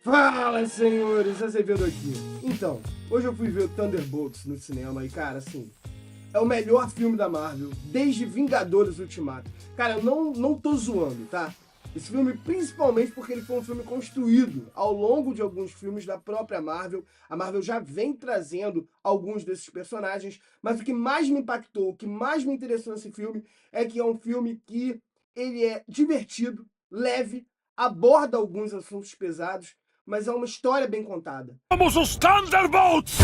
Fala, senhores, Azevedo aqui. Então, hoje eu fui ver o Thunderbolts no cinema e, cara, assim, é o melhor filme da Marvel desde Vingadores Ultimato. Cara, eu não tô zoando, tá? Esse filme, principalmente porque ele foi um filme construído ao longo de alguns filmes da própria Marvel. A Marvel já vem trazendo alguns desses personagens, mas o que mais me impactou, o que mais me interessou nesse filme é que é um filme que ele é divertido, leve, aborda alguns assuntos pesados, mas é uma história bem contada. Somos os Thunderbolts!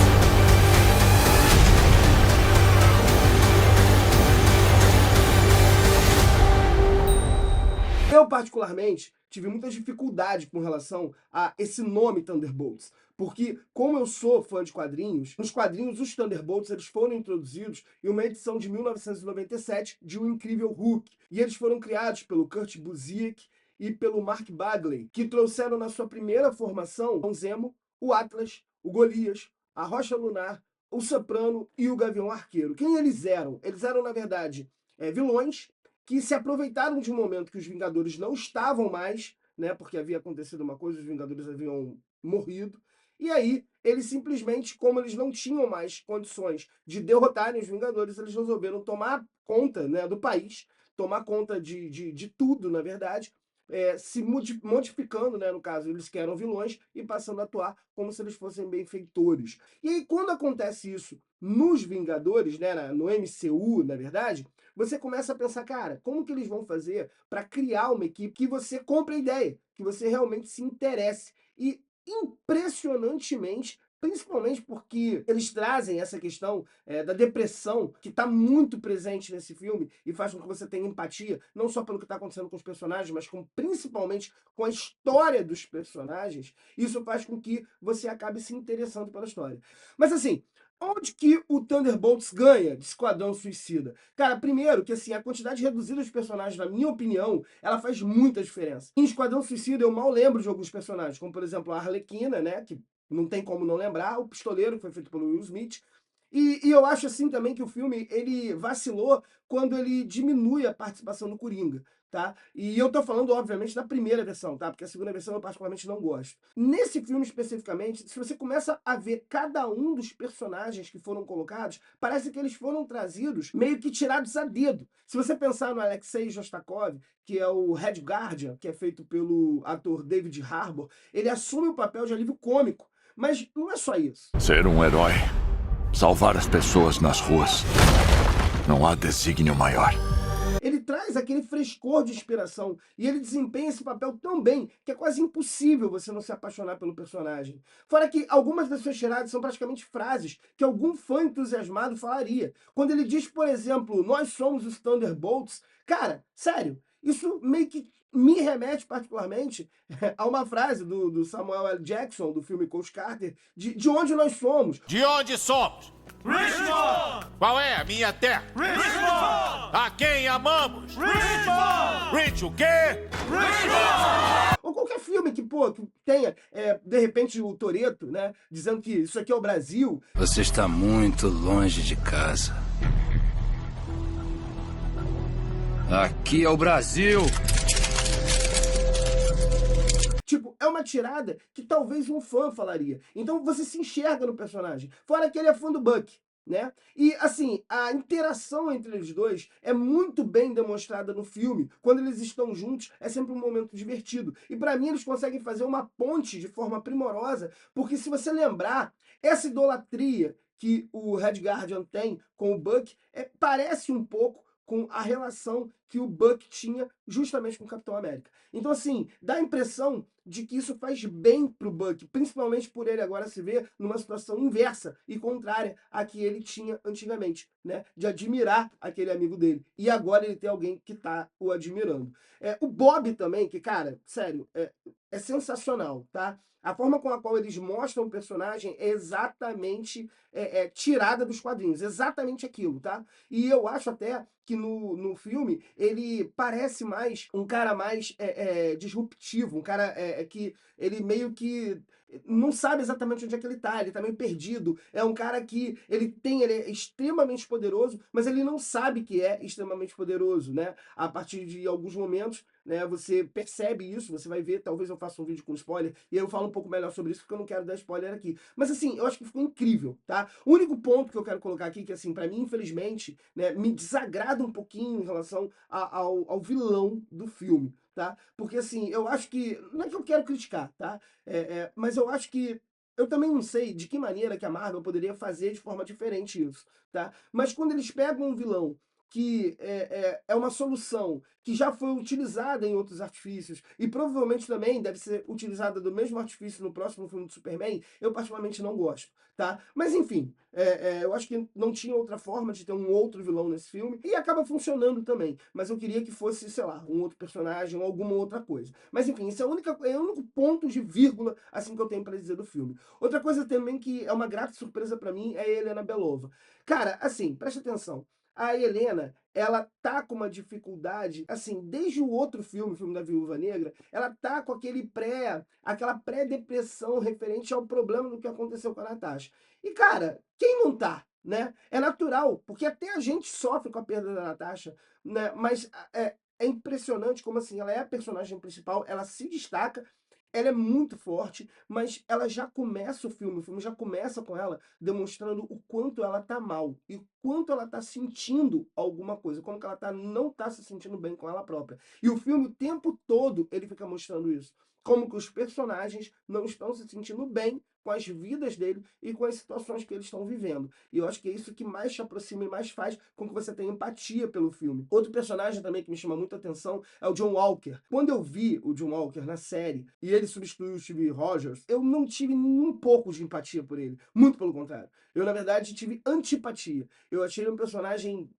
Eu, particularmente, tive muita dificuldade com relação a esse nome Thunderbolts, porque, como eu sou fã de quadrinhos, nos quadrinhos os Thunderbolts eles foram introduzidos em uma edição de 1997 de O Incrível Hulk, e eles foram criados pelo Kurt Busiek e pelo Mark Bagley, que trouxeram na sua primeira formação o Zemo, o Atlas, o Golias, a Rocha Lunar, o Soprano e o Gavião Arqueiro. Quem eles eram? Eles eram, na verdade, vilões que se aproveitaram de um momento que os Vingadores não estavam mais, né, porque havia acontecido uma coisa, os Vingadores haviam morrido, e aí eles simplesmente, como eles não tinham mais condições de derrotarem os Vingadores, eles resolveram tomar conta, né, do país, tomar conta de tudo, na verdade, se modificando, né, no caso, eles que eram vilões, e passando a atuar como se eles fossem benfeitores. E aí, quando acontece isso nos Vingadores, né, no MCU, na verdade, você começa a pensar, cara, como que eles vão fazer para criar uma equipe que você compre a ideia, que você realmente se interesse. E, impressionantemente, principalmente porque eles trazem essa questão da depressão, que está muito presente nesse filme, e faz com que você tenha empatia, não só pelo que está acontecendo com os personagens, mas principalmente com a história dos personagens. Isso faz com que você acabe se interessando pela história. Mas assim, onde que o Thunderbolts ganha de Esquadrão Suicida? Cara, primeiro que assim, a quantidade reduzida de personagens, na minha opinião, ela faz muita diferença. Em Esquadrão Suicida eu mal lembro de alguns personagens, como por exemplo a Arlequina, né, que não tem como não lembrar, o Pistoleiro, que foi feito pelo Will Smith. E eu acho assim também que o filme ele vacilou quando ele diminui a participação do Coringa, tá? E eu tô falando, obviamente, da primeira versão, tá? Porque a segunda versão eu particularmente não gosto. Nesse filme especificamente, se você começa a ver cada um dos personagens que foram colocados, parece que eles foram trazidos meio que tirados a dedo. Se você pensar no Alexei Shostakov, que é o Red Guardian, que é feito pelo ator David Harbour, ele assume o papel de alívio cômico. Mas não é só isso. Ser um herói, salvar as pessoas nas ruas. Não há desígnio maior. Ele traz aquele frescor de inspiração e ele desempenha esse papel tão bem que é quase impossível você não se apaixonar pelo personagem. Fora que algumas das suas tiradas são praticamente frases que algum fã entusiasmado falaria. Quando ele diz, por exemplo, nós somos os Thunderbolts, cara, sério, isso meio que me remete particularmente a uma frase do Samuel L. Jackson, do filme Coach Carter, de onde nós somos. De onde somos? Richmond! Qual é a minha terra? Richmond! A quem amamos? Richmond! Rich o quê? Richmond! Ou qualquer filme que, pô, que tenha, de repente, o Toretto, né, dizendo que isso aqui é o Brasil. Você está muito longe de casa. Aqui é o Brasil! Tipo, é uma tirada que talvez um fã falaria. Então você se enxerga no personagem. Fora que ele é fã do Buck, né? E, assim, a interação entre eles dois é muito bem demonstrada no filme. Quando eles estão juntos, é sempre um momento divertido. E pra mim eles conseguem fazer uma ponte de forma primorosa, porque se você lembrar, essa idolatria que o Red Guardian tem com o Buck parece um pouco com a relação que o Buck tinha justamente com o Capitão América. Então, assim, dá a impressão de que isso faz bem pro Buck, principalmente por ele agora se ver numa situação inversa e contrária à que ele tinha antigamente, né? De admirar aquele amigo dele. E agora ele tem alguém que tá o admirando. O Bob também, que, cara, sério, é sensacional, tá? A forma com a qual eles mostram o personagem é exatamente tirada dos quadrinhos, exatamente aquilo, tá? E eu acho até que no filme ele parece mais um cara mais disruptivo, um cara que ele meio que não sabe exatamente onde é que ele tá meio perdido. É um cara que ele é extremamente poderoso, mas ele não sabe que é extremamente poderoso, né? A partir de alguns momentos, né? Você percebe isso, você vai ver, talvez eu faça um vídeo com spoiler, e aí eu falo um pouco melhor sobre isso, porque eu não quero dar spoiler aqui. Mas assim, eu acho que ficou incrível, tá? O único ponto que eu quero colocar aqui, que assim, pra mim, infelizmente, né, me desagrada um pouquinho em relação ao vilão do filme, tá? Porque assim, eu acho que, não é que eu quero criticar, tá? Mas eu acho que eu também não sei de que maneira que a Marvel poderia fazer de forma diferente isso, tá? Mas quando eles pegam um vilão que é uma solução que já foi utilizada em outros artifícios e provavelmente também deve ser utilizada do mesmo artifício no próximo filme do Superman, eu particularmente não gosto, tá? Mas enfim, eu acho que não tinha outra forma de ter um outro vilão nesse filme e acaba funcionando também, mas eu queria que fosse, sei lá, um outro personagem ou alguma outra coisa. Mas enfim, esse é o único ponto de vírgula assim que eu tenho pra dizer do filme. Outra coisa também que é uma grata surpresa pra mim é a Helena Belova. Cara, assim, presta atenção. A Helena, ela tá com uma dificuldade, assim, desde o outro filme, o filme da Viúva Negra, ela tá com aquela pré-depressão referente ao problema do que aconteceu com a Natasha. E, cara, quem não tá, né? É natural, porque até a gente sofre com a perda da Natasha, né? Mas é impressionante como, assim, ela é a personagem principal, ela se destaca, ela é muito forte, mas ela já começa o filme já começa com ela demonstrando o quanto ela tá mal e o quanto ela tá sentindo alguma coisa, como que ela não tá se sentindo bem com ela própria. E o filme o tempo todo ele fica mostrando isso. Como que os personagens não estão se sentindo bem com as vidas dele e com as situações que eles estão vivendo. E eu acho que é isso que mais te aproxima e mais faz com que você tenha empatia pelo filme. Outro personagem também que me chama muita atenção é o John Walker. Quando eu vi o John Walker na série e ele substituiu o Steve Rogers, eu não tive nem um pouco de empatia por ele. Muito pelo contrário. Eu, na verdade, tive antipatia. Eu achei ele um personagem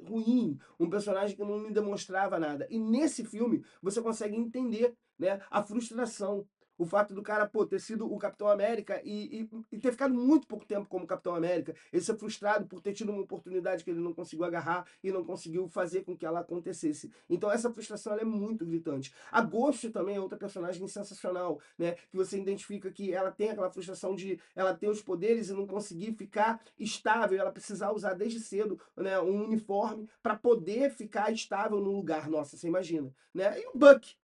ruim, um personagem que não me demonstrava nada. E nesse filme, você consegue entender, né, a frustração. O fato do cara, pô, ter sido o Capitão América e ter ficado muito pouco tempo como Capitão América, ele ser frustrado por ter tido uma oportunidade que ele não conseguiu agarrar e não conseguiu fazer com que ela acontecesse. Então essa frustração ela é muito gritante. A Ghost também é outra personagem sensacional, né? Que você identifica que ela tem aquela frustração de ela ter os poderes e não conseguir ficar estável, ela precisar usar desde cedo, né, um uniforme para poder ficar estável no lugar. Nossa, você imagina, né? E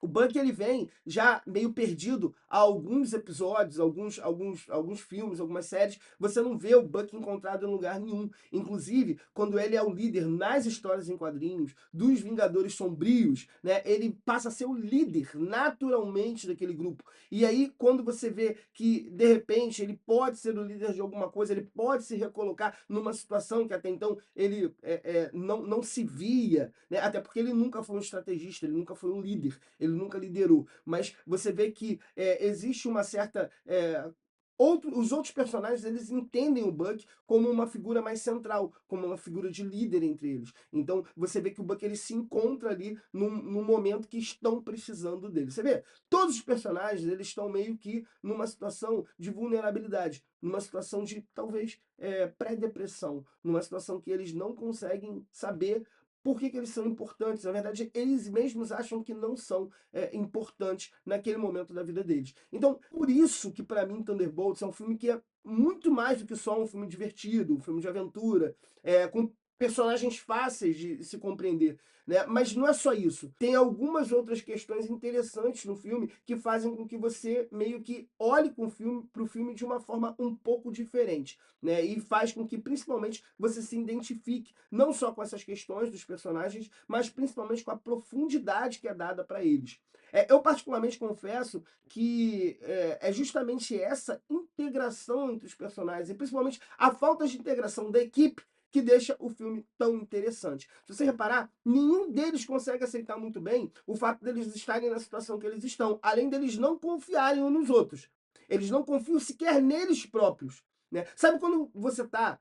o Buck ele vem já meio perdido há alguns episódios, alguns filmes, algumas séries, você não vê o Buck encontrado em lugar nenhum. Inclusive, quando ele é o líder nas histórias em quadrinhos dos Vingadores Sombrios, né, ele passa a ser o líder naturalmente daquele grupo. E aí, quando você vê que, de repente, ele pode ser o líder de alguma coisa, ele pode se recolocar numa situação que até então ele não se via, né? Até porque ele nunca foi um estrategista, ele nunca foi um líder, ele nunca liderou. Mas você vê que existe uma certa... os outros personagens eles entendem o Buck como uma figura mais central, como uma figura de líder entre eles. Então você vê que o Buck ele se encontra ali num momento que estão precisando dele. Você vê, todos os personagens eles estão meio que numa situação de vulnerabilidade, numa situação de talvez pré-depressão, numa situação que eles não conseguem saber por que eles são importantes. Na verdade, eles mesmos acham que não são importantes naquele momento da vida deles. Então, por isso que para mim Thunderbolts é um filme que é muito mais do que só um filme divertido, um filme de aventura, com personagens fáceis de se compreender, né? Mas não é só isso. Tem algumas outras questões interessantes no filme que fazem com que você meio que olhe para o filme de uma forma um pouco diferente, né? E faz com que, principalmente, você se identifique não só com essas questões dos personagens, mas principalmente com a profundidade que é dada para eles. Eu particularmente confesso que é justamente essa integração entre os personagens, e principalmente a falta de integração da equipe, que deixa o filme tão interessante. Se você reparar, nenhum deles consegue aceitar muito bem o fato deles estarem na situação que eles estão, além deles não confiarem uns nos outros. Eles não confiam sequer neles próprios, né? Sabe quando você tá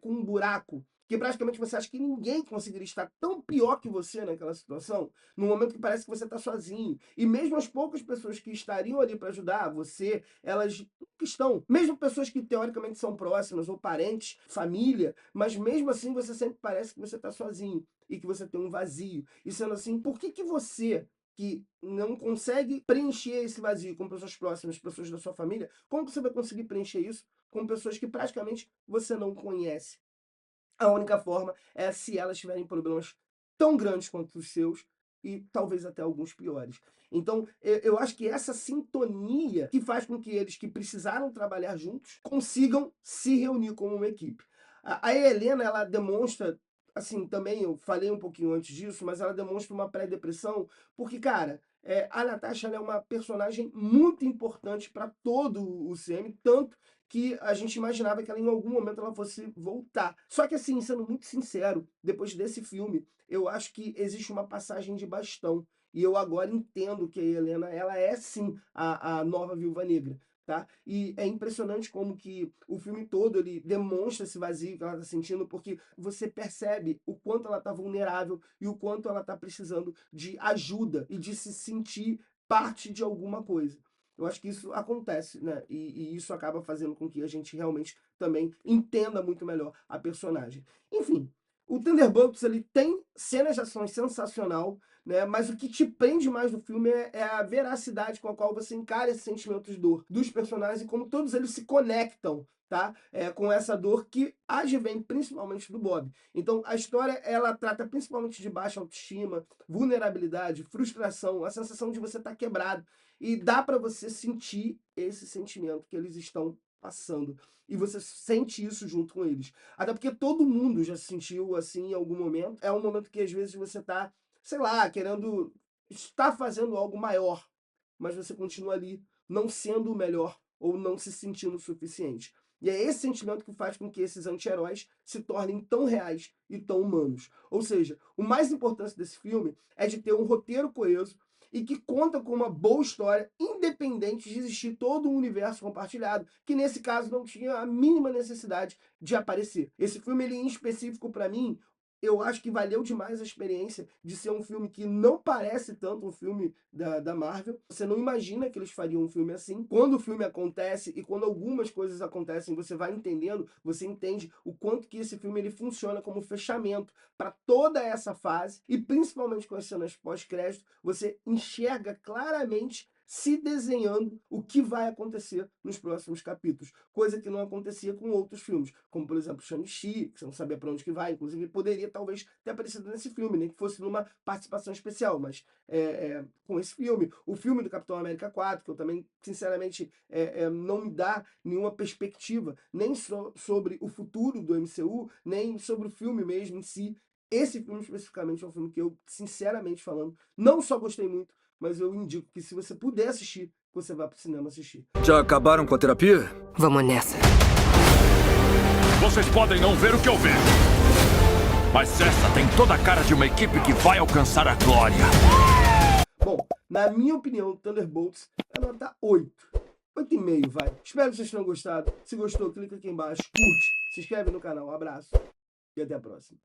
com um buraco que praticamente você acha que ninguém conseguiria estar tão pior que você naquela situação, no momento que parece que você está sozinho. E mesmo as poucas pessoas que estariam ali para ajudar você, elas nunca estão. Mesmo pessoas que teoricamente são próximas, ou parentes, família, mas mesmo assim você sempre parece que você está sozinho e que você tem um vazio. E sendo assim, por que você que não consegue preencher esse vazio com pessoas próximas, pessoas da sua família, como você vai conseguir preencher isso com pessoas que praticamente você não conhece? A única forma é se elas tiverem problemas tão grandes quanto os seus, e talvez até alguns piores. Então, eu acho que essa sintonia que faz com que eles que precisaram trabalhar juntos consigam se reunir como uma equipe. A Helena, ela demonstra, assim, também eu falei um pouquinho antes disso, mas ela demonstra uma pré-depressão, porque, cara, a Natasha ela é uma personagem muito importante para todo o CM, tanto que a gente imaginava que ela em algum momento ela fosse voltar. Só que assim, sendo muito sincero, depois desse filme, eu acho que existe uma passagem de bastão. E eu agora entendo que a Helena, ela é sim a nova Viúva Negra. Tá? E é impressionante como que o filme todo ele demonstra esse vazio que ela está sentindo, porque você percebe o quanto ela está vulnerável e o quanto ela está precisando de ajuda e de se sentir parte de alguma coisa. Eu acho que isso acontece, né? E isso acaba fazendo com que a gente realmente também entenda muito melhor a personagem. Enfim, o Thunderbolts ele tem cenas de ações sensacional, né? Mas o que te prende mais no filme é a veracidade com a qual você encara esses sentimentos de dor dos personagens e como todos eles se conectam, tá? Com essa dor que advém principalmente do Bob. Então a história ela trata principalmente de baixa autoestima, vulnerabilidade, frustração, a sensação de você estar quebrado. E dá para você sentir esse sentimento que eles estão passando. E você sente isso junto com eles. Até porque todo mundo já se sentiu assim em algum momento. É um momento que às vezes você tá, sei lá, querendo estar fazendo algo maior, mas você continua ali não sendo o melhor ou não se sentindo o suficiente. E é esse sentimento que faz com que esses anti-heróis se tornem tão reais e tão humanos. Ou seja, o mais importante desse filme é de ter um roteiro coeso e que conta com uma boa história, independente de existir todo um universo compartilhado, que nesse caso não tinha a mínima necessidade de aparecer. Esse filme, ele, em específico, para mim, eu acho que valeu demais a experiência de ser um filme que não parece tanto um filme da Marvel. Você não imagina que eles fariam um filme assim. Quando o filme acontece e quando algumas coisas acontecem, você vai entendendo, você entende o quanto que esse filme ele funciona como fechamento para toda essa fase e principalmente com as cenas pós-crédito, você enxerga claramente se desenhando o que vai acontecer nos próximos capítulos, coisa que não acontecia com outros filmes, como por exemplo Shang-Chi, que você não sabia para onde que vai, inclusive poderia talvez ter aparecido nesse filme, nem que fosse numa participação especial, mas com esse filme, o filme do Capitão América 4, que eu também, sinceramente, não me dá nenhuma perspectiva, nem sobre o futuro do MCU, nem sobre o filme mesmo em si. Esse filme especificamente é um filme que eu, sinceramente falando, não só gostei muito, mas eu indico que se você puder assistir, você vá pro cinema assistir. Já acabaram com a terapia? Vamos nessa. Vocês podem não ver o que eu vejo, mas essa tem toda a cara de uma equipe que vai alcançar a glória. Bom, na minha opinião, Thunderbolts é nota 8. 8,5, vai. Espero que vocês tenham gostado. Se gostou, clica aqui embaixo, curte, se inscreve no canal. Um abraço e até a próxima.